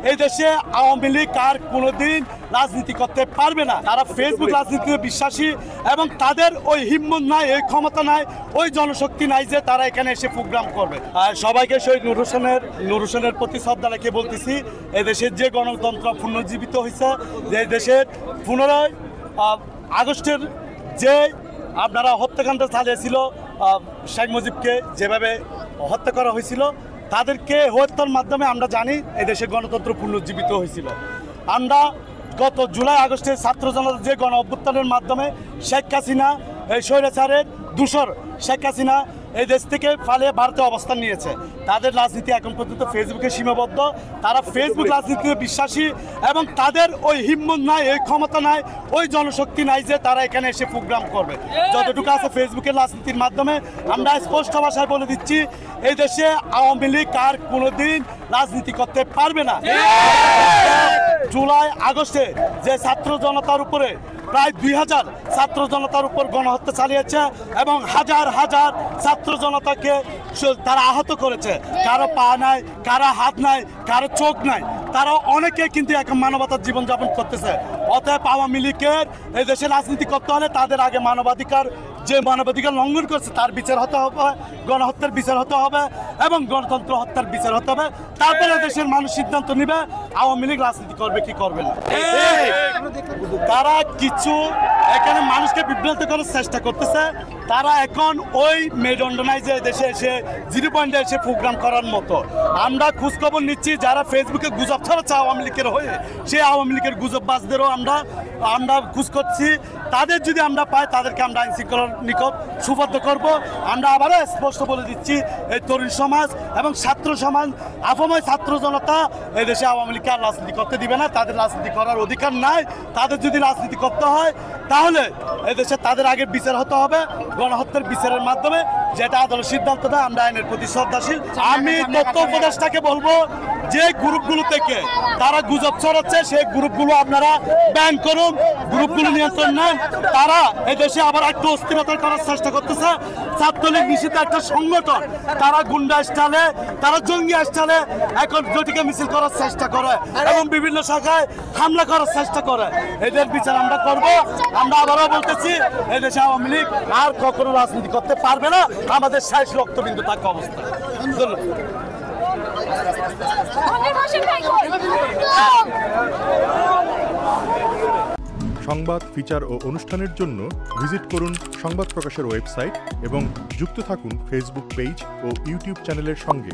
এই দেশে আওয়ামী লীগ আর কোনোদিন রাজনীতি করতে পারবে না। তারা ফেসবুক রাজনীতিতে বিশ্বাসী এবং তাদের ওই হিম্মত নাই, ওই ক্ষমতা নাই, ওই জনশক্তি নাই যে তারা এখানে এসে প্রোগ্রাম করবে। আর সবাইকে শহীদ নূর হোসেনের প্রতি শ্রদ্ধা রেখে বলতেছি, এই দেশের যে গণতন্ত্র পুনর্জীবিত হয়েছে, যে দেশের পুনরায় আগস্টের যে আপনারা হত্যাকাণ্ড চালিয়েছিল, শেখ মুজিবকে যেভাবে হত্যা করা হয়েছিল, তাদেরকে হত্যার মাধ্যমে আমরা জানি এই দেশের গণতন্ত্র পুনর্জীবিত হয়েছিল। আমরা গত জুলাই আগস্টের ছাত্র জনতা যে গণ অভ্যুত্থানের মাধ্যমে শেখ হাসিনা, এই স্বৈরাচারের দূষর শেখ হাসিনা এই দেশ থেকে পালিয়ে ভারতে অবস্থান নিয়েছে। তাদের রাজনীতি এখন পর্যন্ত ফেসবুকে সীমাবদ্ধ। তারা ফেসবুক রাজনীতিতে বিশ্বাসী এবং তাদের ওই হিম্মত নাই, ওই ক্ষমতা নাই, ওই জনশক্তি নাই যে তারা এখানে এসে প্রোগ্রাম করবে। যতটুকু আছে ফেসবুকের রাজনীতির মাধ্যমে আমরা স্পষ্ট ভাষায় বলে দিচ্ছি, এই দেশে আওয়ামী লীগ আর কোনোদিন রাজনীতি করতে পারবে না। জুলাই আগস্টে যে ছাত্র জনতার উপরে প্রায় 2000 ছাত্র জনতার উপর গণহত্যা চালিয়েছে এবং হাজার হাজার ছাত্র জনতাকে তারা আহত করেছে। কারো পা নাই, কারো হাত নাই, কারো চোখ নাই, তারা অনেকে কিন্তু এখন মানবতার জীবনযাপন করতেছে। অতএব আওয়ামী লীগের এই দেশে রাজনীতি করতে হলে তাদের আগে মানবাধিকার লঙ্ঘন করছে তার বিচার হতে হবে, গণহত্যার বিচার হতে হবে এবং গণতন্ত্র হত্যার বিচার হতে হবে। তারপরে দেশের মানুষ সিদ্ধান্ত নেবে আওয়ামী লীগ রাজনীতি করবে কি করবে না। তারা কিছু এখানে মানুষকে বিভ্রান্ত করার চেষ্টা করতেছে। তারা এখন ওই মেরুদণ্ড নাই যে দেশে এসে 0 পয়েন্টে এসে প্রোগ্রাম করার মতো। আমরা খোঁজখবর নিচ্ছি, যারা ফেসবুকে গুজব ছড়াচ্ছে আওয়ামী লীগের হয়ে, সেই আওয়ামী লীগের গুজববাজদেরও আমরা খোঁজ করছি। তাদের যদি আমরা পাই, তাদেরকে আমরা আইন শৃঙ্খলার নিকট সুবদ্ধ করব। আমরা আবারও স্পষ্ট বলে দিচ্ছি, এই তরুণ সমাজ এবং ছাত্র সমাজ, আপাময় ছাত্র জনতা এই দেশে আওয়ামী লীগকে আর রাজনীতি করতে দিবে না। তাদের রাজনীতি করার অধিকার নাই। তাদের যদি রাজনীতি করতে হয় তাহলে এই দেশে তাদের আগে বিচার হতে হবে গণহত্যার বিচারের মাধ্যমে, যেটা আদালত সিদ্ধান্ত দেয়। আমরা আইনের প্রতি শ্রদ্ধাশীল। আমি তথ্য উপদেষ্টাকে বলবো, যে গ্রুপগুলো থেকে তারা গুজব ছড়াচ্ছে সেই গ্রুপগুলো আপনারা ব্যান করুন, গ্রুপগুলো নিয়ন্ত্রণ নেন। তারা এই দেশে আবার একটু অস্থিরতা করার চেষ্টা করতেছে। ছাত্রলীগ নিষিদ্ধ একটা সংগঠন, তারা গুন্ডা স্টাইলে, তারা জঙ্গি স্টাইলে এখন জটিকে মিছিল করার চেষ্টা করে এবং বিভিন্ন শাখায় হামলা করার চেষ্টা করে। এদের বিচার আমরা করব। আমরা আবারও বলতেছি, এই দেশে আওয়ামী লীগ আর কখনো রাজনীতি করতে পারবে না। আমাদের শেষ রক্তবিন্দু থাকা অবস্থা। সংবাদ, ফিচার ও অনুষ্ঠানের জন্য ভিজিট করুন সংবাদ প্রকাশের ওয়েবসাইট এবং যুক্ত থাকুন ফেসবুক পেজ ও ইউটিউব চ্যানেলের সঙ্গে।